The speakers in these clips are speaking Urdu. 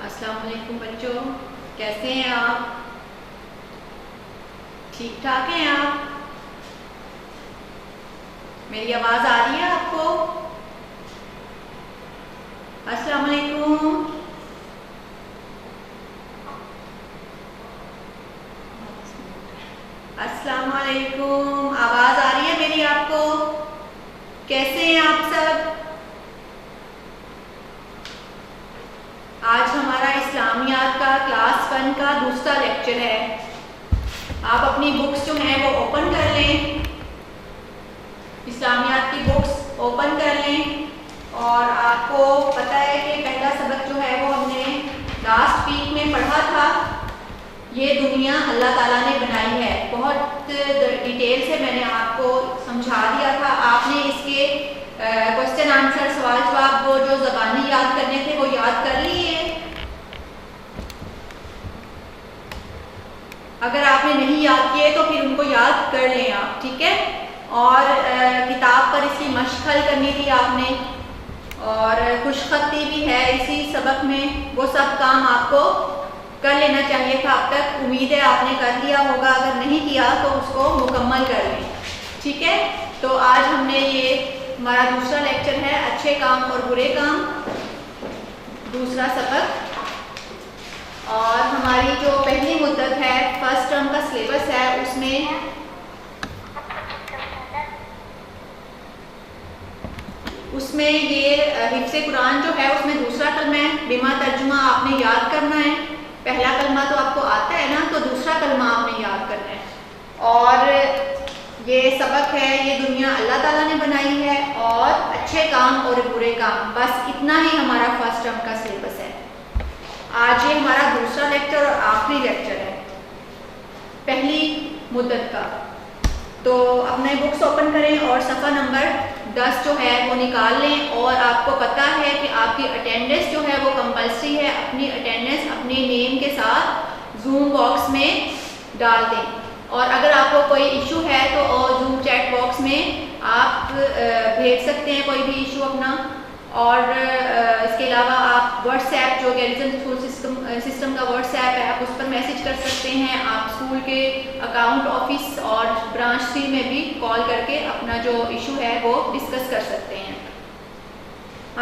السلام علیکم بچوں، کیسے ہیں آپ؟ ٹھیک ٹھاک ہیں آپ؟ میری آواز آ رہی ہے آپ کو؟ السلام علیکم۔ السلام علیکم، آواز آ رہی ہے میری آپ کو؟ کیسے ہیں آپ سب؟ آج ہمارا اسلامیات کا کلاس 1 کا دوسرا لیکچر ہے۔ آپ اپنی بکس جو ہیں وہ اوپن کر لیں، اسلامیات کی بکس اوپن کر لیں، اور آپ کو پتہ ہے کہ پہلا سبق جو ہے وہ ہم نے لاسٹ ویک میں پڑھا تھا۔ یہ دنیا اللہ تعالیٰ نے بنائی ہے، بہت ڈیٹیل سے میں نے آپ کو سمجھا دیا تھا۔ آپ نے اس کے کوشچن آنسر، سوال جواب وہ جو زبانی یاد کرنے تھے وہ یاد کر لیے۔ اگر آپ نے نہیں یاد کیے تو پھر ان کو یاد کر لیں آپ، ٹھیک ہے؟ اور کتاب پر اس کی مشق حل کرنی تھی آپ نے، اور خوش خطی بھی ہے اسی سبق میں، وہ سب کام آپ کو کر لینا چاہیے تھا اب تک۔ امید ہے آپ نے کر لیا ہوگا، اگر نہیں کیا تو اس کو مکمل کر لیں، ٹھیک ہے؟ تو آج ہم نے یہ ہمارا دوسرا لیکچر ہے، اچھے کام اور برے کام، دوسرا سبق۔ اور ہماری جو پہلی مدت ہے، فرسٹ ٹرم کا سلیبس ہے، اس میں یہ حفظ قرآن جو ہے اس میں دوسرا کلمہ ہے، بما ترجمہ آپ نے یاد کرنا ہے۔ پہلا کلمہ تو آپ کو آتا ہے نا، تو دوسرا کلمہ آپ نے یاد کرنا ہے۔ اور یہ سبق ہے، یہ دنیا اللہ تعالیٰ نے بنائی ہے، اور اچھے کام اور برے کام، بس اتنا ہی ہمارا فرسٹ ٹرم کا سلیبس ہے۔ آج یہ ہمارا دوسرا لیکچر اور آخری لیکچر ہے پہلی مدت کا۔ تو اپنے بکس اوپن کریں اور صفحہ نمبر 10 جو ہے وہ نکال لیں، اور آپ کو پتہ ہے کہ آپ کی اٹینڈنس جو ہے وہ کمپلسری ہے۔ اپنی اٹینڈنس اپنے نیم کے ساتھ زوم باکس میں ڈال دیں، اور اگر آپ کو کوئی ایشو ہے تو زوم چیٹ باکس میں آپ بھیج سکتے ہیں کوئی بھی ایشو اپنا۔ اور اس کے علاوہ آپ واٹس ایپ، جو گیریزن اسکول سسٹم کا واٹس ایپ ہے، آپ اس پر میسج کر سکتے ہیں۔ آپ اسکول کے اکاؤنٹ آفس اور برانچ 3 میں بھی کال کر کے اپنا جو ایشو ہے وہ ڈسکس کر سکتے ہیں۔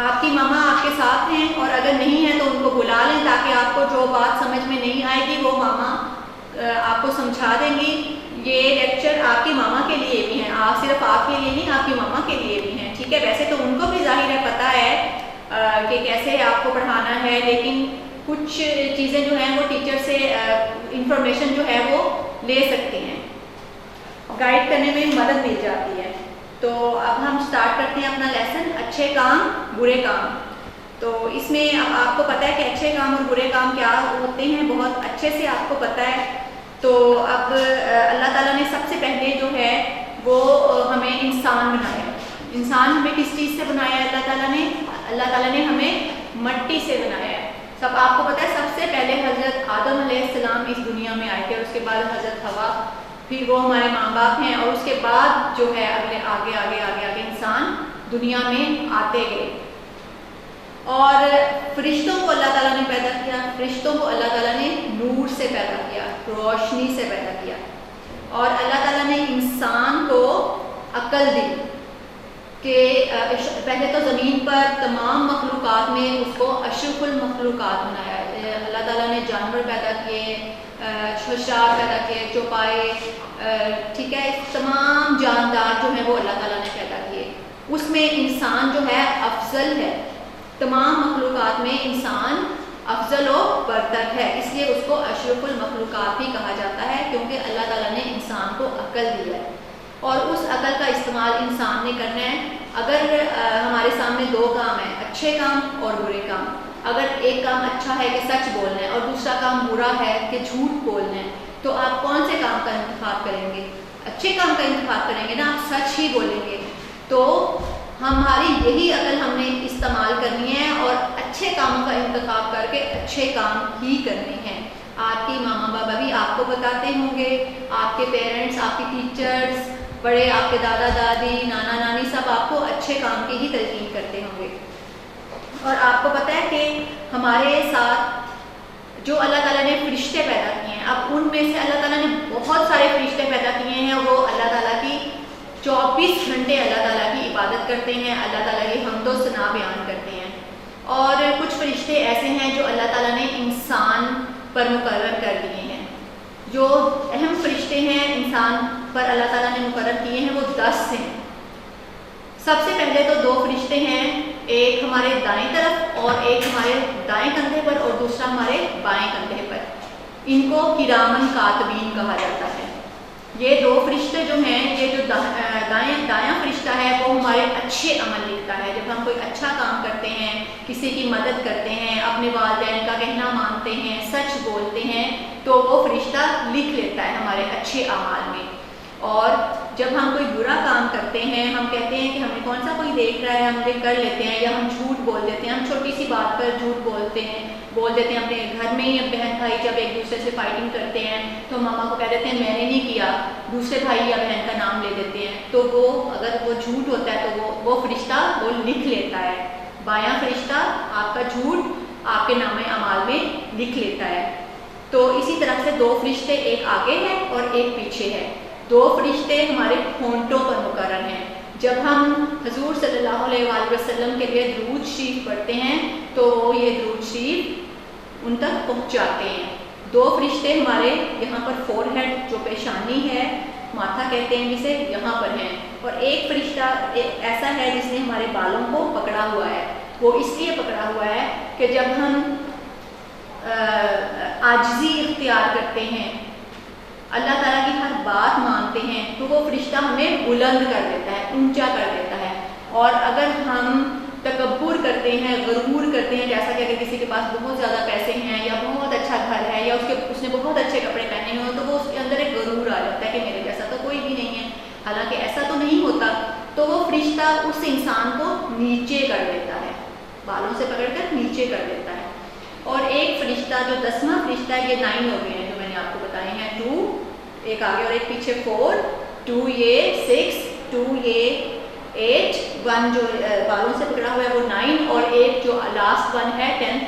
آپ کی ماما آپ کے ساتھ ہیں، اور اگر نہیں ہے تو ان کو بلا لیں، تاکہ آپ کو جو بات سمجھ میں نہیں آئے گی وہ ماما آپ کو سمجھا دیں گی۔ یہ لیکچر آپ کی ماما کے لیے بھی ہیں، صرف آپ کے لیے نہیں، آپ کی ماما کے لیے بھی ہیں، ٹھیک ہے؟ ویسے تو ان کو بھی ظاہر ہے پتہ ہے کہ کیسے آپ کو پڑھانا ہے، لیکن کچھ چیزیں جو ہیں وہ ٹیچر سے انفارمیشن جو ہے وہ لے سکتی ہیں، گائیڈ کرنے میں مدد مل جاتی ہے۔ تو اب ہم سٹارٹ کرتے ہیں اپنا لیسن، اچھے کام برے کام۔ تو اس میں اب آپ کو پتہ ہے کہ اچھے کام اور برے کام کیا ہوتے ہیں، بہت اچھے سے آپ کو پتہ ہے۔ تو اب اللہ تعالیٰ نے سب سے پہلے جو ہے وہ ہمیں انسان بنایا۔ انسان ہمیں کس چیز سے بنایا ہے اللہ تعالیٰ نے ہمیں مٹی سے بنایا ہے۔ سب آپ کو پتہ ہے سب سے پہلے حضرت آدم علیہ السلام اس دنیا میں آئے تھے، اور اس کے بعد حضرت حوا، پھر وہ ہمارے ماں باپ ہیں، اور اس کے بعد جو ہے آگے انسان دنیا میں آتے گئے۔ اور فرشتوں کو اللہ تعالیٰ نے پیدا کیا، فرشتوں کو اللہ تعالیٰ نے نور سے پیدا کیا، روشنی سے پیدا کیا۔ اور اللہ تعالیٰ نے انسان کو عقل دی کہ پہلے تو زمین پر تمام مخلوقات میں اس کو اشرف المخلوقات بنایا۔ اللہ تعالیٰ نے جانور پیدا کیے، حشرات پیدا کیے، چوپائے، ٹھیک ہے؟ تمام جاندار جو ہیں وہ اللہ تعالیٰ نے پیدا کیے۔ اس میں انسان جو ہے افضل ہے، تمام مخلوقات میں انسان افضل و برتر ہے، اس لیے اس کو اشرف المخلوقات بھی کہا جاتا ہے، کیونکہ اللہ تعالیٰ نے انسان کو عقل دی ہے، اور اس عقل کا استعمال انسان نے کرنا ہے۔ اگر ہمارے سامنے دو کام ہیں، اچھے کام اور برے کام، اگر ایک کام اچھا ہے کہ سچ بولنا ہے، اور دوسرا کام برا ہے کہ جھوٹ بولنا ہے، تو آپ کون سے کام کا انتخاب کریں گے؟ اچھے کام کا انتخاب کریں گے نا، آپ سچ ہی بولیں گے۔ تو ہماری یہی عقل ہم نے استعمال کرنی ہے، اور اچھے کاموں کا انتخاب کر کے اچھے کام ہی کرنے ہیں۔ آپ کی ماما بابا بھی آپ کو بتاتے ہوں گے، آپ کے پیرنٹس، آپ کی ٹیچرز، بڑے آپ کے دادا دادی، نانا نانی، سب آپ کو اچھے کام کی ہی تلقین کرتے ہوں گے۔ اور آپ کو پتہ ہے کہ ہمارے ساتھ جو اللہ تعالیٰ نے فرشتے پیدا کیے ہیں. اب ان میں سے اللہ تعالیٰ نے بہت سارے فرشتے پیدا کیے ہیں. وہ اللہ تعالیٰ کی 24 گھنٹے اللہ تعالیٰ کی عبادت کرتے ہیں, اللہ تعالیٰ کی حمد و ثنا بیان کرتے ہیں. اور کچھ فرشتے ایسے ہیں جو اللہ تعالیٰ نے انسان پر مقرر کر دیے ہیں. جو اہم فرشتے ہیں انسان پر اللہ تعالیٰ نے مقرر کیے ہیں وہ 10 ہیں. سب سے پہلے تو 2 فرشتے ہیں, ایک ہمارے دائیں طرف اور ایک ہمارے دائیں کندھے پر اور دوسرا ہمارے بائیں کندھے پر. ان کو کرامن کاتبین کہا جاتا ہے. یہ 2 فرشتے جو ہیں, یہ جو دایاں فرشتہ ہے وہ ہمارے اچھے عمل لکھتا ہے. جب ہم کوئی اچھا کام کرتے ہیں, کسی کی مدد کرتے ہیں, اپنے والدین کا کہنا مانتے ہیں, سچ بولتے ہیں, تو وہ فرشتہ لکھ لیتا ہے ہمارے اچھے اعمال میں. اور جب ہم کوئی برا کام کرتے ہیں, ہم کہتے ہیں کہ ہمیں کون سا کوئی دیکھ رہا ہے, ہم یہ کر لیتے ہیں, یا ہم جھوٹ بول دیتے ہیں. ہم چھوٹی سی بات پر جھوٹ بول دیتے ہیں. اپنے گھر میں ہی بہن بھائی جب ایک دوسرے سے فائٹنگ کرتے ہیں تو ماما کو کہہ دیتے ہیں میں نے نہیں کیا, دوسرے بھائی یا بہن کا نام لے دیتے ہیں. تو وہ اگر وہ جھوٹ ہوتا ہے تو وہ فرشتہ وہ لکھ لیتا ہے. بایاں فرشتہ آپ کا جھوٹ آپ کے نامہ اعمال میں لکھ لیتا ہے. تو اسی طرح سے 2 فرشتے, ایک آگے ہے اور ایک پیچھے ہے. 2 فرشتے ہمارے ہونٹوں پر مقرر ہیں. جب ہم حضور صلی اللہ علیہ وآلہ وسلم کے لیے درود شریف پڑھتے ہیں تو وہ یہ درود شریف ان تک پہنچاتے ہیں. 2 فرشتے ہمارے یہاں پر فور ہیڈ, جو پیشانی ہے, ماتھا کہتے ہیں جسے, یہاں پر ہیں. اور ایک فرشتہ ایسا ہے جس نے ہمارے بالوں کو پکڑا ہوا ہے. وہ اس لیے پکڑا ہوا ہے کہ جب ہم عاجزی اختیار کرتے ہیں, اللہ تعالیٰ کی ہر بات مانتے ہیں, تو وہ فرشتہ ہمیں بلند کر دیتا ہے, اونچا کر دیتا ہے. اور اگر ہم تکبر کرتے ہیں, غرور کرتے ہیں, جیسا کہ اگر کسی کے پاس بہت زیادہ پیسے ہیں یا بہت اچھا گھر ہے یا اس نے بہت اچھے کپڑے پہنے ہوئے, تو وہ اس کے اندر ایک غرور آ جاتا ہے کہ میرے جیسا تو کوئی بھی نہیں ہے, حالانکہ ایسا تو نہیں ہوتا. تو وہ فرشتہ اس انسان کو نیچے کر دیتا ہے, بالوں سے پکڑ کر نیچے کر دیتا ہے. اور ایک فرشتہ جو 10واں فرشتہ ہے, یہ 9 ہو گئے ہیں جو میں نے آپ کو بتائے ہیں. 2 ایک آگے اور ایک پیچھے, 4 2 یہ 6 2 یہ 8 1 جو بالوں سے پکڑا ہوا ہے وہ 9 اور ایک جو لاسٹ 1 ہے 10.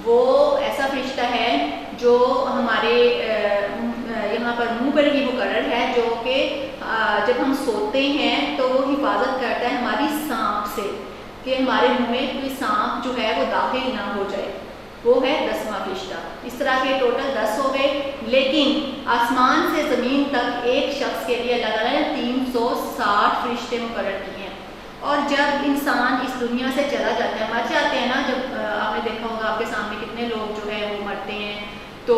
وہ ایسا فرشتہ ہے جو ہمارے یہاں پر منہ پر ہی مقرر ہے, جو کہ جب ہم سوتے ہیں تو وہ حفاظت کرتا ہے ہماری سانپ سے, کہ ہمارے منہ میں کوئی سانپ جو ہے وہ داخل نہ ہو جائے. وہ ہے 10واں فرشتہ. اس طرح کے ٹوٹل 10 ہو گئے. لیکن آسمان سے زمین تک ایک شخص کے لیے اللہ تعالیٰ نے 360 فرشتے مقرر کیے ہیں. اور جب انسان اس دنیا سے چلا جاتا ہے, مر جاتے ہیں نا, جب آپ نے دیکھا ہوگا آپ کے سامنے کتنے لوگ جو ہے وہ مرتے ہیں, تو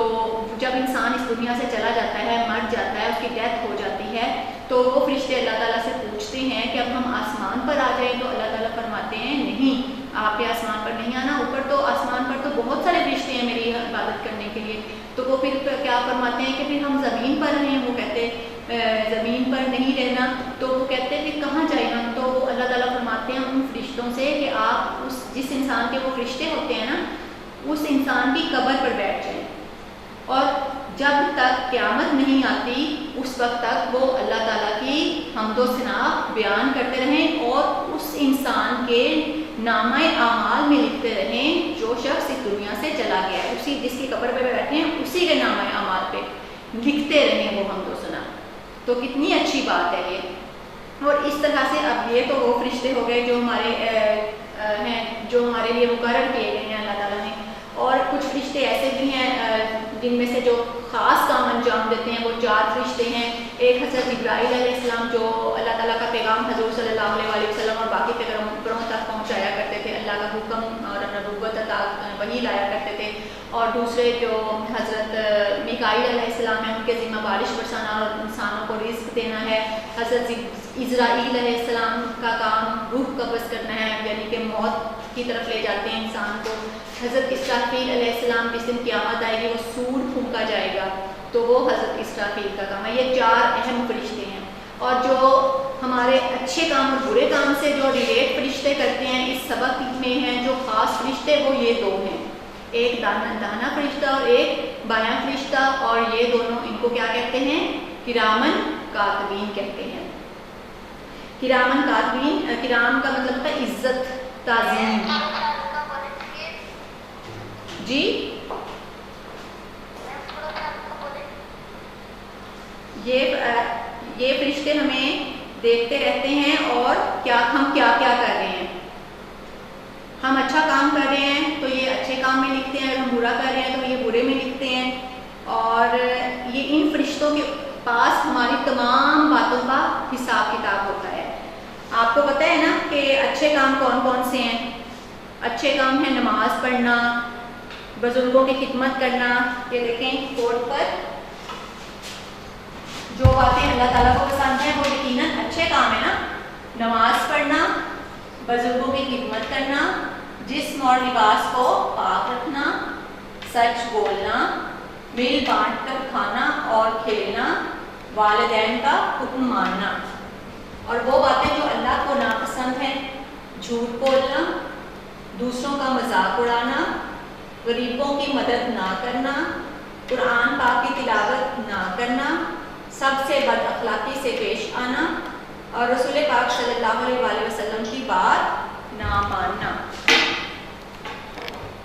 جب انسان اس دنیا سے چلا جاتا ہے, مر جاتا ہے, اس کی ڈیتھ ہو جاتی ہے, تو وہ فرشتے اللہ تعالیٰ سے پوچھتے ہیں کہ اب ہم آسمان پر آ جائیں. تو اللہ تعالیٰ فرماتے ہیں نہیں, آپ کے آسمان پر نہیں آنا, اوپر تو آسمان پر تو بہت سارے فرشتے ہیں میری عبادت کرنے کے لیے. تو وہ پھر کیا فرماتے ہیں کہ پھر ہم زمین پر رہیں. وہ کہتے زمین پر نہیں رہنا, تو وہ کہتے ہیں پھر کہاں جائیں ہم. تو وہ اللہ تعالیٰ فرماتے ہیں ان فرشتوں سے کہ آپ جس انسان کے وہ فرشتے ہوتے ہیں نا, اس انسان کی قبر پر بیٹھ جائیں, اور جب تک قیامت نہیں آتی اس وقت تک وہ اللہ تعالیٰ کی حمد و ثنا بیان کرتے رہیں اور اس انسان کے نامہ اعمال میں لکھتے رہیں جو شخص اس دنیا سے چلا گیا ہے. اسی جس کی قبر پہ بیٹھے ہیں اسی کے نامہ اعمال پہ لکھتے رہیں وہ حمد و ثنا. تو کتنی اچھی بات ہے یہ. اور اس طرح سے اب یہ تو وہ فرشتے ہو گئے جو ہمارے ہیں, جو ہمارے لیے مقرر کیے گئے ہیں اللہ تعالیٰ نے. اور کچھ فرشتے ایسے بھی ہیں جن میں سے جو خاص کام انجام دیتے ہیں, وہ 4 فرشتے ہیں. ایک حضرت جبرائیل علیہ السلام جو اللہ تعالیٰ کا پیغام حضور صلی اللہ علیہ وسلم اور باقی پیغمبروں تک پہنچایا کرتے تھے, اللہ کا حکم اور نبوت وحی لایا کرتے تھے. اور دوسرے جو حضرت میکائیل علیہ السلام ہیں, ان کے ذمہ بارش برسانا اور انسانوں کو رزق دینا ہے. حضرت عزرائیل علیہ السلام کا کام روح قبض کرنا ہے, یعنی کہ موت کی طرف لے جاتے ہیں انسان کو. حضرت اسرافیل علیہ السلام جس دن قیامت آئے گی وہ سور پھونکا جائے گا, تو وہ حضرت اسرافیل کا کام ہے. یہ 4 اہم فرشتے ہیں. اور جو ہمارے اچھے کام اور برے کام سے جو ریلیٹ فرشتے کرتے ہیں اس سبق میں ہیں جو خاص فرشتے, وہ یہ 2 ہیں, ایک دانا فرشتہ اور ایک بایاں فرشتہ. اور یہ دونوں ان کو کیا کہتے ہیں, کرامن کاتبین کہتے ہیں. کرامن کاتبین, کرام کا مطلب ہے عزت تعظیم. جی دیکھتے رہتے ہیں اور ہم کیا کیا کر رہے ہیں. ہم اچھا کام کر رہے ہیں تو یہ اچھے کام میں لکھتے ہیں, اگر ہم برا کر رہے ہیں تو یہ برے میں لکھتے ہیں. اور یہ ان فرشتوں کے پاس ہماری تمام باتوں کا حساب کتاب ہوتا ہے. آپ کو پتہ ہے نا کہ اچھے کام کون کون سے ہیں. اچھے کام ہیں نماز پڑھنا, بزرگوں کی خدمت کرنا. یہ دیکھیں بورڈ پر جو باتیں اللہ تعالیٰ کو پسند ہیں وہ یقیناً اچھے کام ہیں نا. نماز پڑھنا, بزرگوں کی خدمت کرنا, جسم اور لباس کو پاک رکھنا, سچ بولنا, مل بانٹ کر کھانا اور کھیلنا, والدین کا حکم ماننا. اور وہ باتیں جو اللہ کو ناپسند ہیں, جھوٹ بولنا, دوسروں کا مذاق اڑانا, غریبوں کی مدد نہ کرنا, قرآن پاک کی تلاوت نہ کرنا, سب سے بد اخلاقی سے پیش آنا, اور رسول پاک صلی اللہ علیہ وسلم کی بات نہ ماننا.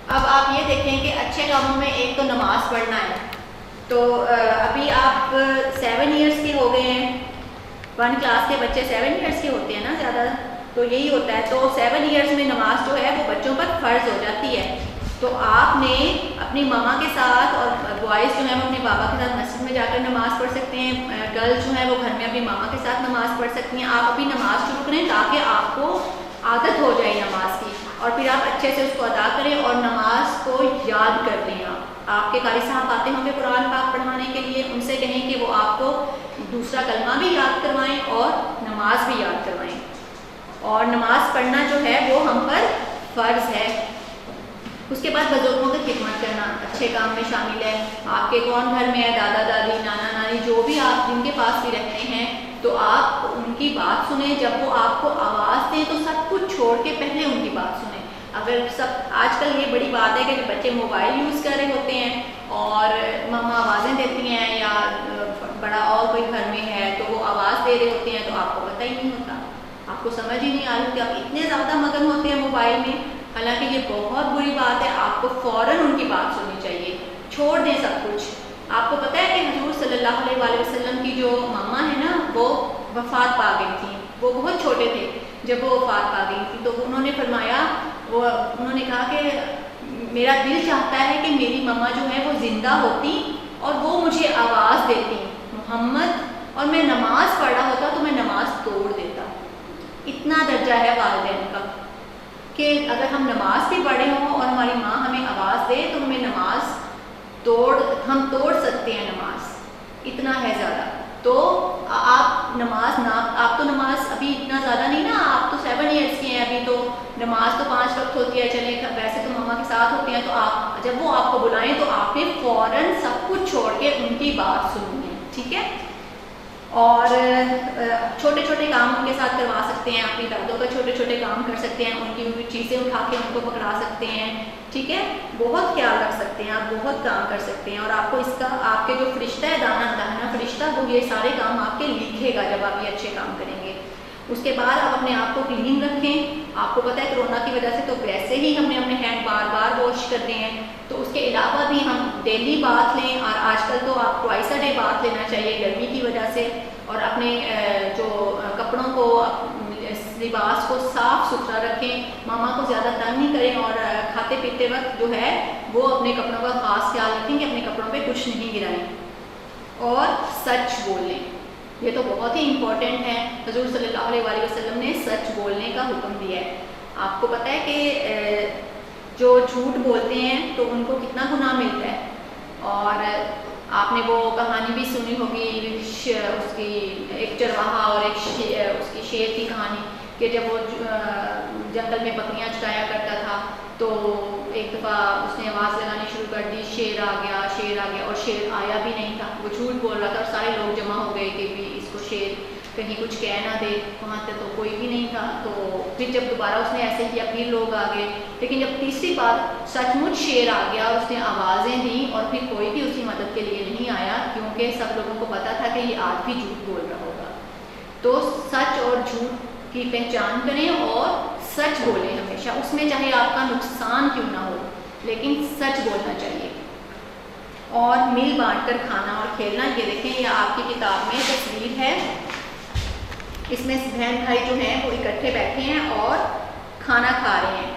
اب آپ یہ دیکھیں کہ اچھے کاموں میں ایک تو نماز پڑھنا ہے. تو ابھی آپ 7 ایئرس کے ہو گئے ہیں, 1 کلاس کے بچے 7 ایئرس کے ہوتے ہیں نا زیادہ, تو یہی ہوتا ہے. تو 7 ایئرس میں نماز جو ہے وہ بچوں پر فرض ہو جاتی ہے. تو آپ نے اپنی ماما کے ساتھ, اور بوائز جو ہیں وہ اپنے بابا کے ساتھ مسجد میں جا کر نماز پڑھ سکتے ہیں, گرلز جو ہیں وہ گھر میں اپنی ماما کے ساتھ نماز پڑھ سکتی ہیں. آپ ابھی نماز شروع کریں تاکہ آپ کو عادت ہو جائے نماز کی, اور پھر آپ اچھے سے اس کو ادا کریں اور نماز کو یاد کر لیں. آپ کے قاری صاحب آتے ہوں گے قرآن پاک پڑھانے کے لیے, ان سے کہیں کہ وہ آپ کو دوسرا کلمہ بھی یاد کروائیں اور نماز بھی یاد کروائیں. اور نماز پڑھنا جو ہے وہ ہم پر فرض ہے. اس کے بعد بزرگوں کی خدمت کرنا اچھے کام میں شامل ہے. آپ کے کون گھر میں ہے, دادا دادی, نانا نانی, جو بھی آپ جن کے پاس بھی رہتے ہیں, تو آپ ان کی بات سنیں. جب وہ آپ کو آواز دیں تو سب کچھ چھوڑ کے پہلے ان کی بات سنیں. اگر آج کل یہ بڑی بات ہے کہ بچے موبائل یوز کر رہے ہوتے ہیں اور مما آوازیں دیتی ہیں, یا بڑا اور کوئی گھر میں ہے تو وہ آواز دے رہے ہوتے ہیں, تو آپ کو پتہ ہی نہیں ہوتا, آپ کو سمجھ ہی نہیں آ رہی کہ آپ اتنے زیادہ مگن ہوتے ہیں موبائل میں. حالانکہ یہ بہت بری بات ہے. آپ کو فوراً ان کی بات سننی چاہیے, چھوڑ دیں سب کچھ. آپ کو پتہ ہے کہ حضور صلی اللہ علیہ وسلم کی جو ماما ہے نا, وہ وفات پا گئی تھیں. وہ بہت چھوٹے تھے جب وہ وفات پا گئی تھی. تو انہوں نے فرمایا, انہوں نے کہا کہ میرا دل چاہتا ہے کہ میری ماما جو ہے وہ زندہ ہوتی اور وہ مجھے آواز دیتی محمد, اور میں نماز پڑھ رہا ہوتا تو میں نماز توڑ دیتا. اتنا درجہ ہے والدین کا کہ اگر ہم نماز بھی پڑھے ہوں اور ہماری ماں ہمیں آواز دے تو ہمیں ہم توڑ سکتے ہیں نماز. اتنا ہے زیادہ. تو آپ آپ تو نماز ابھی اتنا زیادہ نہیں نا, آپ تو 7 ایئرس کے ہیں ابھی, تو نماز تو 5 وقت ہوتی ہے. چلے ویسے تو ماما کے ساتھ ہوتے ہیں, تو آپ جب وہ آپ کو بلائیں تو آپ نے فوراً سب کچھ چھوڑ کے ان کی بات سننی ہے. ٹھیک ہے. اور چھوٹے چھوٹے کام ان کے ساتھ کروا سکتے ہیں. اپنی دادوں کا چھوٹے چھوٹے کام کر سکتے ہیں, ان کی چیزیں اٹھا کے ان کو پکڑا سکتے ہیں. ٹھیک ہے. بہت خیال رکھ سکتے ہیں آپ, بہت کام کر سکتے ہیں. اور آپ کو اس کا, آپ کے جو فرشتہ ہے دانا فرشتہ, وہ یہ سارے کام آپ کے لکھے گا جب آپ یہ اچھے کام کریں گے. اس کے بعد آپ اپنے آپ کو کلین رکھیں. آپ کو پتہ ہے کرونا کی وجہ سے تو ویسے ہی ہم نے اپنے ہینڈ بار بار واش کرنے ہیں, تو اس کے علاوہ بھی ہم ڈیلی باتھ لیں. اور آج کل تو آپ ٹوائس اے ڈے باتھ لینا چاہیے گرمی کی وجہ سے. اور اپنے جو کپڑوں کو, لباس کو صاف ستھرا رکھیں. ماما کو زیادہ تنگ نہیں کریں, اور کھاتے پیتے وقت جو ہے وہ اپنے کپڑوں کا خاص خیال رکھیں کہ اپنے کپڑوں پہ کچھ نہیں گرائیں. اور سچ بولیں, یہ تو بہت ہی امپورٹنٹ ہے. حضور صلی اللہ علیہ وسلم نے سچ بولنے کا حکم دیا ہے. آپ کو پتہ ہے کہ جو جھوٹ بولتے ہیں تو ان کو کتنا گناہ ملتا ہے. اور آپ نے وہ کہانی بھی سنی ہوگی, اس کی ایک چرواہا اور اس کی شیر کی کہانی, کہ جب وہ جنگل میں بکریاں چرایا کرتا تھا تو ایک دفعہ اس نے آواز لگانی شروع کر دی, شیر آ گیا, شیر آ گیا, اور شیر آیا بھی نہیں تھا. وہ جھوٹ بول رہا تھا, اور سارے لوگ جمع ہو گئے کہ بھی اس کو شیر کہیں کچھ کہہ نہ دے. وہاں تک تو کوئی بھی نہیں تھا. تو پھر جب دوبارہ اس نے ایسے کیا پھر لوگ آ گئے. لیکن جب تیسری بار سچ مچ شیر آ گیا, اس نے آوازیں دیں, اور پھر کوئی بھی اس کی مدد کے لیے نہیں آیا, کیونکہ سب لوگوں کو پتا تھا کہ یہ آج بھی جھوٹ بول رہا ہوگا. تو سچ اور جھوٹ کی پہچان کریں اور سچ بولیں ہمیشہ, اس میں چاہے آپ کا نقصان کیوں نہ ہو, لیکن سچ بولنا چاہیے. اور مل بانٹ کر کھانا اور کھیلنا, یہ دیکھیں یہ آپ کی کتاب میں تصویر ہے. اس میں بہن بھائی جو ہیں وہ اکٹھے بیٹھے ہیں اور کھانا کھا رہے ہیں.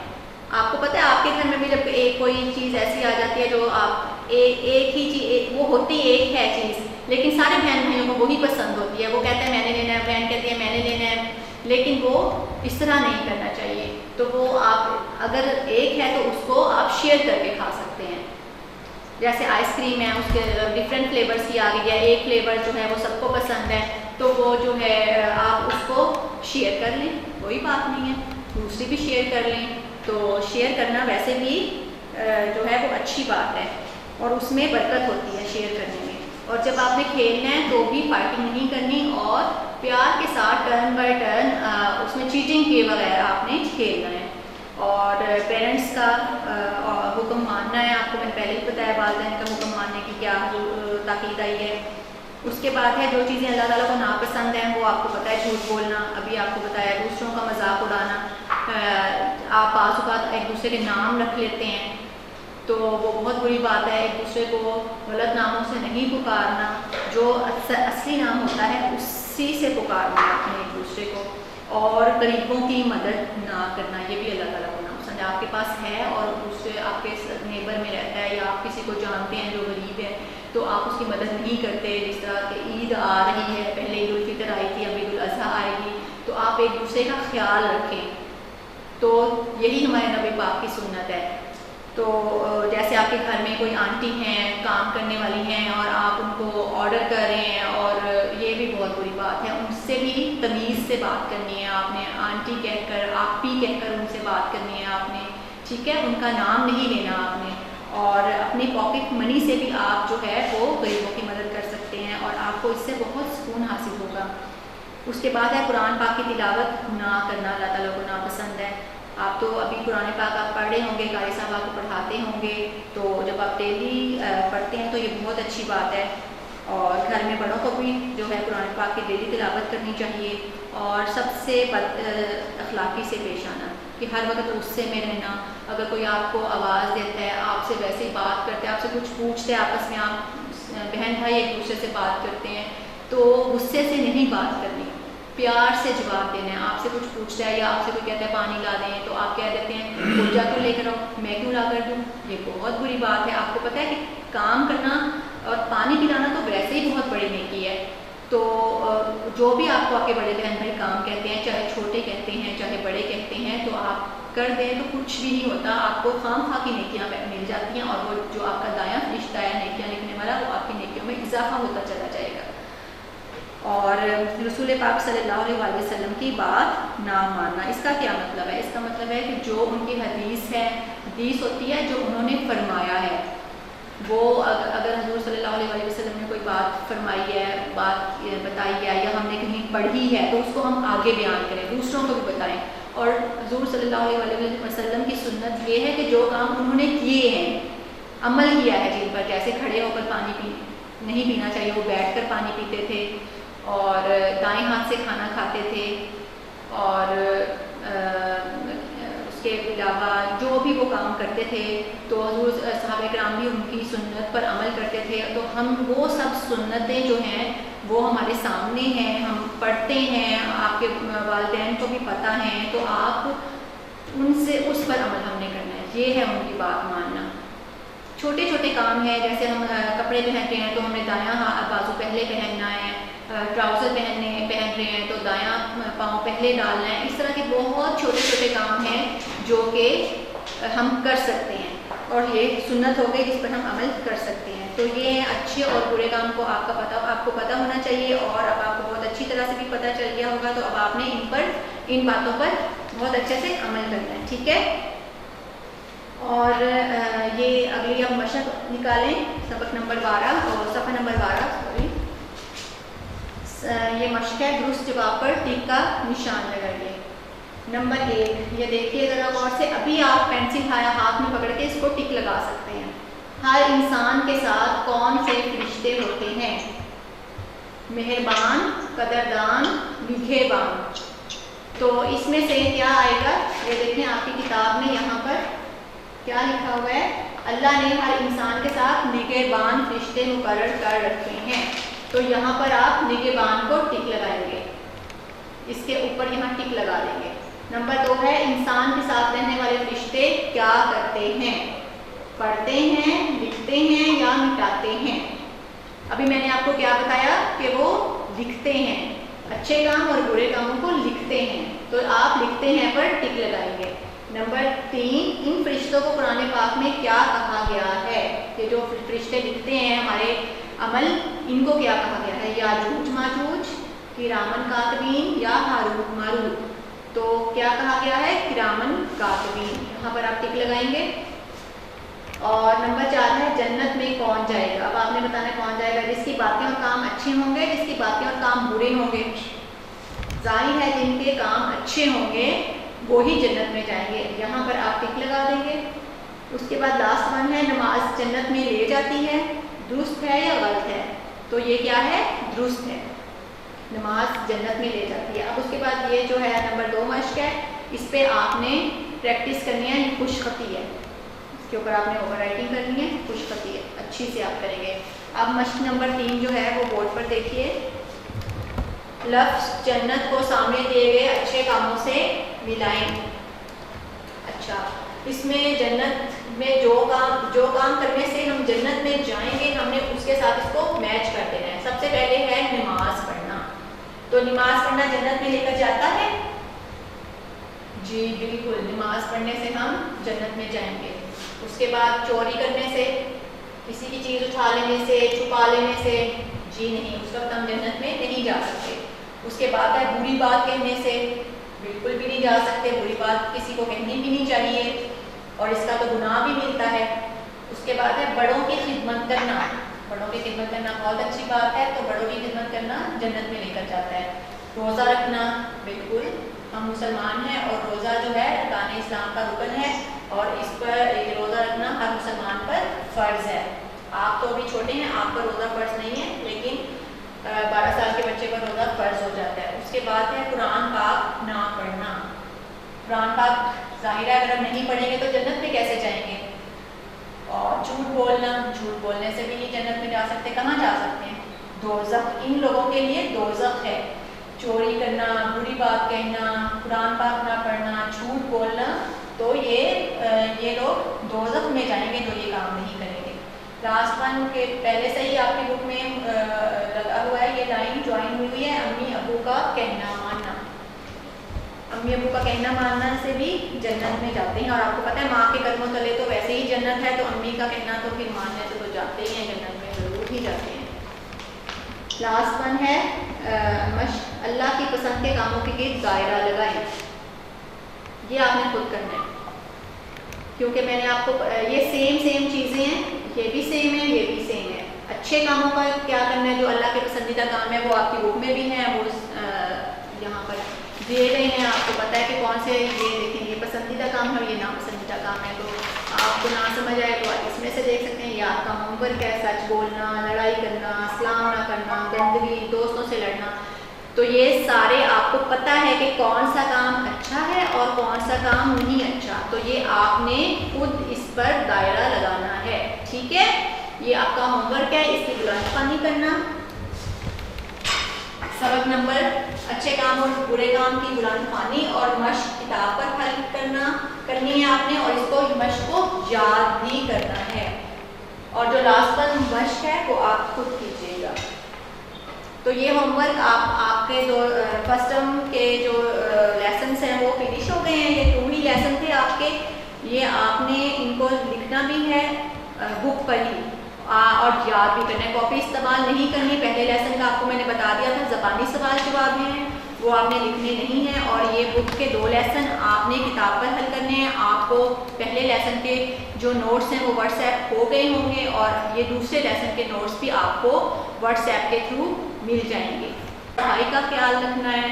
آپ کو پتہ ہے آپ کے گھر میں بھی جب کوئی چیز ایسی آ جاتی ہے جو آپ ایک ہی چیز وہ ہوتی ایک ہے چیز, لیکن سارے بہن بھائیوں کو وہی پسند ہوتی ہے, وہ کہتے ہیں میں نے لینا ہے, بہن کہتی ہے میں نے لینا ہے, لیکن وہ اس طرح نہیں کرنا چاہیے. تو وہ آپ اگر ایک ہے تو اس کو آپ شیئر کر کے کھا سکتے ہیں. جیسے آئس کریم ہے, اس کے ڈفرینٹ فلیورس کی آ گئی ہے, ایک فلیور جو ہے وہ سب کو پسند ہے تو وہ جو ہے آپ اس کو شیئر کر لیں, کوئی بات نہیں ہے, دوسری بھی شیئر کر لیں. تو شیئر کرنا ویسے بھی جو ہے وہ اچھی بات ہے اور اس میں برکت ہوتی ہے شیئر کرنے میں. اور جب آپ نے کھیلنا ہے تو بھی فائٹنگ نہیں کرنی اور پیار کے ساتھ ٹرن بائی ٹرن اس میں چیٹنگ کیے بغیر آپ نے کھیلنا ہے. اور پیرنٹس کا حکم ماننا ہے. آپ کو میں نے پہلے ہی بتایا والدین کا حکم ماننے کی کیا تاکید آئی ہے. اس کے بعد ہے جو چیزیں اللہ تعالیٰ کو ناپسند ہیں وہ آپ کو پتہ ہے, جھوٹ بولنا, ابھی آپ کو بتایا, دوسروں کا مذاق اڑانا. آپ بعض اوقات ایک دوسرے کے نام رکھ لیتے ہیں تو وہ بہت بری بات ہے. ایک دوسرے کو غلط ناموں سے نہیں پکارنا, جو اصلی نام ہوتا ہے اسی سے پکارنا اپنے ایک دوسرے کو. اور غریبوں کی مدد نہ کرنا, یہ بھی اللہ تعالیٰ کو ناپسند ہے. آپ کے پاس ہے اور دوسرے آپ کے نیبر میں رہتا ہے یا آپ کسی کو جانتے ہیں جو غریب ہے تو آپ اس کی مدد نہیں کرتے. جس طرح کہ عید آ رہی ہے, پہلے عید الفطر آئی تھی, اب عید الاضحیٰ آئے گی, تو آپ ایک دوسرے کا خیال رکھیں. تو یہی ہمارے نبی پاک کی سنت ہے. تو جیسے آپ کے گھر میں کوئی آنٹی ہیں, کام کرنے والی ہیں اور آپ ان کو آرڈر کر رہے ہیں, اور یہ بھی بہت بری بات ہے, ان سے بھی تمیز سے بات کرنی ہے آپ نے. آنٹی کہہ کر, آپ ہی کہہ کر ان سے بات کرنی ہے آپ نے, ٹھیک ہے, ان کا نام نہیں لینا آپ نے. اور اپنی پاکٹ منی سے بھی آپ جو ہے وہ غریبوں کی مدد کر سکتے ہیں اور آپ کو اس سے بہت سکون حاصل ہوگا. اس کے بعد ہے قرآن پاک کی تلاوت نہ کرنا, اللہ تعالیٰ کو ناپسند ہے. آپ تو ابھی قرآن پاک آپ پڑھ رہے ہوں گے, قاری صاحب آپ کو پڑھاتے ہوں گے, تو جب آپ ڈیلی پڑھتے ہیں تو یہ بہت اچھی بات ہے. اور گھر میں بڑوں کو بھی جو ہے قرآن پاک کی ڈیلی تلاوت کرنی چاہیے. اور سب سے بد اخلاقی سے پیش آنا, کہ ہر وقت غصے میں رہنا. اگر کوئی آپ کو آواز دیتا ہے, آپ سے ویسے ہی بات کرتے ہیں, آپ سے کچھ پوچھتے ہیں, آپس میں آپ بہن بھائی ایک دوسرے سے بات کرتے ہیں, تو غصے سے نہیں بات کرنی, پیار سے جواب دینا ہے. آپ سے کچھ پوچھتا ہے یا آپ سے کوئی کہتا ہے پانی لا دیں, تو آپ کہہ دیتے ہیں پوجا تو لے کر آؤ, میں کیوں لا کر دوں. یہ بہت بری بات ہے. آپ کو پتہ ہے کہ کام کرنا اور پانی پلانا تو ویسے ہی بہت بڑی نیکی ہے. تو جو بھی آپ کو آپ کے بڑے بہن بھائی کام کہتے ہیں, چاہے چھوٹے کہتے ہیں چاہے بڑے کہتے ہیں, تو آپ کر دیں تو کچھ بھی نہیں ہوتا. آپ کو خام خواہ کی نیکیاں مل جاتی ہیں, اور وہ جو آپ کا دایاں فرشتہ ہے نیکیاں لکھنے والا, وہ آپ کی نیکیوں میں اضافہ ہوتا چلا جائے گا. اور رسول پاک صلی اللہ علیہ وسلم کی بات نہ ماننا, اس کا کیا مطلب ہے؟ اس کا مطلب ہے کہ جو ان کی حدیث ہے, حدیث ہوتی ہے جو انہوں نے فرمایا ہے, وہ اگر حضور صلی اللہ علیہ وسلم نے کوئی بات فرمائی ہے, بات بتائی ہے, یا ہم نے کہیں پڑھی ہے, تو اس کو ہم آگے بیان کریں, دوسروں کو بھی بتائیں. اور حضور صلی اللہ علیہ وسلم کی سنت یہ ہے کہ جو کام انہوں نے کیے ہیں, عمل کیا ہے جن پر, جیسے کھڑے ہو کر پانی نہیں پینا چاہیے, وہ بیٹھ کر پانی پیتے تھے, اور دائیں ہاتھ سے کھانا کھاتے تھے, اور اس کے علاوہ جو بھی وہ کام کرتے تھے تو حضور صحابہ کرام بھی ان کی سنت پر عمل کرتے تھے. تو ہم وہ سب سنتیں جو ہیں وہ ہمارے سامنے ہیں, ہم پڑھتے ہیں, آپ کے والدین کو بھی پتہ ہیں, تو آپ ان سے اس پر عمل ہم نے کرنا ہے. یہ ہے ان کی بات ماننا. چھوٹے چھوٹے کام ہیں, جیسے ہم کپڑے پہنتے ہیں تو ہم نے دایاں بازو پہلے پہننا ہے, ٹراؤزر پہن رہے ہیں تو دایاں پاؤں پہلے ڈالنا ہے. اس طرح کے بہت چھوٹے چھوٹے کام ہیں جو کہ ہم کر سکتے ہیں, اور یہ سنت ہو گئی جس پر ہم عمل کر سکتے ہیں. تو یہ اچھے اور برے کام کو آپ کو پتہ ہونا چاہیے, اور اب آپ کو بہت اچھی طرح سے بھی پتہ چل گیا ہوگا. تو اب آپ نے ان باتوں پر بہت اچھے سے عمل کرنا ہے, ٹھیک ہے. اور یہ اگلی اب مشق نکالیں, سبق نمبر 12 اور صفحہ نمبر 12 سوری. یہ مشق ہے درست جواب پر ٹک کا نشان لگائیے. نمبر 1, یہ دیکھیے ذرا غور سے, ابھی آپ پینسل ہاتھ میں پکڑ کے اس کو ٹک لگا سکتے ہیں. ہر انسان کے ساتھ کون سے فرشتے ہوتے ہیں؟ مہربان, قدردان, نگہبان. تو اس میں سے کیا آئے گا؟ یہ دیکھیں آپ کی کتاب میں یہاں پر کیا لکھا ہوا ہے, اللہ نے ہر انسان کے ساتھ نگہبان فرشتے مقرر کر رکھے ہیں. تو یہاں پر آپ نگہبان کو ٹک لگائیں گے. اس کے اوپر یہاں ٹک لگا دیں گے۔ نمبر 2 ہے انسان کے ساتھ رہنے والے فرشتے کیا کرتے ہیں؟ پڑھتے ہیں، لکھتے ہیں یا مٹاتے ہیں؟ ابھی میں نے آپ کو کیا بتایا کہ وہ لکھتے ہیں، اچھے کام اور برے کاموں کو لکھتے ہیں، تو آپ لکھتے ہیں پر ٹک لگائیں گے۔ نمبر 3 ان فرشتوں کو قرآن پاک میں کیا کہا گیا ہے؟ کہ جو فرشتے لکھتے ہیں ہمارے عمل، ان کو کیا کہا گیا ہے؟ یاجوج ماجوج، کرامن کاتبین یا ہاروت ماروت؟ تو کیا کہا گیا ہے؟ کرامن کاتبین، یہاں پر آپ ٹک لگائیں گے۔ اور نمبر 4 ہے جنت میں کون جائے گا؟ اب آپ نے بتانا کون جائے گا؟ جس کی باتیں اور کام اچھے ہوں گے، جس کی باتیں اور کام برے ہوں گے۔ ظاہر ہے جن کے کام اچھے ہوں گے وہی جنت میں جائیں گے، یہاں پر آپ ٹک لگا دیں گے۔ اس کے بعد لاسٹ 1 ہے نماز جنت میں لے جاتی ہے، درست ہے یا غلط ہے؟ تو یہ کیا ہے؟ درست ہے، نماز جنت میں لے جاتی ہے۔ اب اس کے بعد یہ جو ہے نمبر 2 مشق ہے، اس پہ آپ نے پریکٹس کرنی ہے، یہ خوش خطی ہے، اس کے اوپر آپ نے اوور رائٹنگ کرنی ہے، خوش خطی ہے، اچھی سے آپ کریں گے۔ اب مشق نمبر 3 جو ہے وہ بورڈ پر دیکھیے۔ لفظ جنت کو سامنے دیے گئے اچھے کاموں سے ملائیں۔ اچھا، اس میں جنت میں جو کام کرنے سے ہم جنت میں جائیں گے، ہم نے اس کے ساتھ اس کو میچ کر دینا ہے۔ سب سے پہلے ہے نماز پڑھنا، تو نماز پڑھنا جنت میں لے کر جاتا ہے؟ جی بالکل، نماز پڑھنے سے ہم جنت میں جائیں گے۔ اس کے بعد چوری کرنے سے، کسی کی چیز اٹھا لینے سے، چھپا لینے سے، جی نہیں، اس وقت ہم جنت میں نہیں جا سکتے۔ اس کے بعد ہے بری بات کہنے سے، بالکل بھی نہیں جا سکتے، بری بات کسی کو کہنی بھی نہیں چاہیے اور اس کا تو گناہ بھی ملتا ہے۔ اس کے بعد ہے بڑوں کی خدمت کرنا، بڑوں کی خدمت کرنا بہت اچھی بات ہے، تو بڑوں کی خدمت کرنا جنت میں لے کر جاتا ہے۔ روزہ رکھنا، بالکل ہم مسلمان ہیں اور روزہ جو ہے ارکان اسلام کا رکن ہے اور اس پر روزہ رکھنا ہر مسلمان پر فرض ہے۔ آپ تو ابھی چھوٹے ہیں، آپ پر روزہ فرض نہیں ہے، لیکن 12 سال کے بچے پر روزہ فرض ہو جاتا ہے۔ اس کے بعد ہے قرآن پاک نہ پڑھنا۔ قرآن پاک ظاہر ہے اگر ہم نہیں پڑھیں گے تو جنت میں کیسے جائیں گے؟ اور جھوٹ بولنا، جھوٹ بولنے سے بھی نہیں جنت میں جا سکتے، کہاں جا سکتے ہیں؟ دوزخ، ان لوگوں کے لیے دوزخ ہے۔ چوری کرنا، بری بات کہنا، قرآن پاک نہ پڑھنا، جھوٹ بولنا، تو یہ لوگ دوزخ میں جائیں گے جو یہ کام نہیں کریں گے۔ لاسٹ 1 کے پہلے سے ہی آپ کی بک میں لگا ہوا ہے، یہ لائن جوائن ہوئی ہے، امی ابو کا کہنا ماننا۔ امی ابو کا کہنا ماننا سے بھی جنت میں جاتے ہیں، اور آپ کو پتہ ہے ماں کے قدموں تلے تو ویسے ہی جنت ہے، تو امی کا کہنا تو پھر ماننے سے تو جاتے ہی ہیں، جنت میں ضرور ہی جاتے ہیں۔ لاسٹ 1 ہے مشق، اللہ کی پسند کے کاموں کے گرد دائرہ لگائیں۔ یہ آپ نے خود کرنا ہے، کیونکہ میں نے آپ کو یہ سیم چیزیں ہیں، یہ بھی سیم ہے، یہ بھی سیم ہے۔ اچھے کاموں کا کیا کرنا ہے، جو اللہ کے پسندیدہ کام ہے وہ آپ کی بک میں بھی ہیں، وہ یہاں پر دیے گئے ہیں، آپ کو پتہ ہے کہ کون سے، یہ دیکھیں یہ پسندیدہ کام ہے اور یہ ناپسندیدہ کام ہے، تو آپ کو نہ سمجھ آئے تو آپ اس میں سے دیکھ سکتے ہیں۔ یہ آپ کا ہوم ورک ہے، سچ بولنا، لڑائی کرنا، سلام نہ کرنا، گندگی، دوستوں سے لڑنا، تو یہ سارے آپ کو پتہ ہے کہ کون سا کام اچھا ہے اور کون سا کام نہیں اچھا، تو یہ آپ نے خود اس پر دائرہ لگانا ہے، ٹھیک ہے؟ یہ آپ کا ہوم ورک ہے، اس کی بلند خوانی کرنا۔ سبق نمبر اچھے کام اور برے کام کی بلند خوانی اور مشق کتاب پر حل کرنی ہے آپ نے، اور اس کو مشق کو یاد بھی کرنا ہے، اور جو لاسٹ 1 مشق ہے وہ آپ خود کیجیے گا۔ تو یہ ہوم ورک آپ کے فرسٹ ٹرم کے جو لیسنس ہیں وہ فنش ہو گئے ہیں، یہ 2 ہی لیسن تھے آپ کے، یہ آپ نے ان کو لکھنا بھی ہے بک پر ہی اور یاد بھی کرنا ہے، کاپی استعمال نہیں کرنی۔ پہلے لیسن کا آپ کو میں نے بتا دیا تھا، زبانی سوال جواب ہیں وہ آپ نے لکھنے نہیں ہیں، اور یہ بک کے 2 لیسن آپ نے کتاب پر حل کرنے ہیں۔ آپ کو پہلے لیسن کے جو نوٹس ہیں وہ واٹس ایپ ہو گئے ہوں گے، اور یہ دوسرے لیسن کے نوٹس بھی آپ کو واٹس ایپ کے تھرو مل جائیں گے۔ پڑھائی کا خیال رکھنا ہے،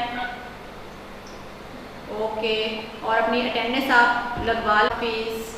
اوکے، اور اپنی اٹینڈنس آپ لگوا لیں، پلیز۔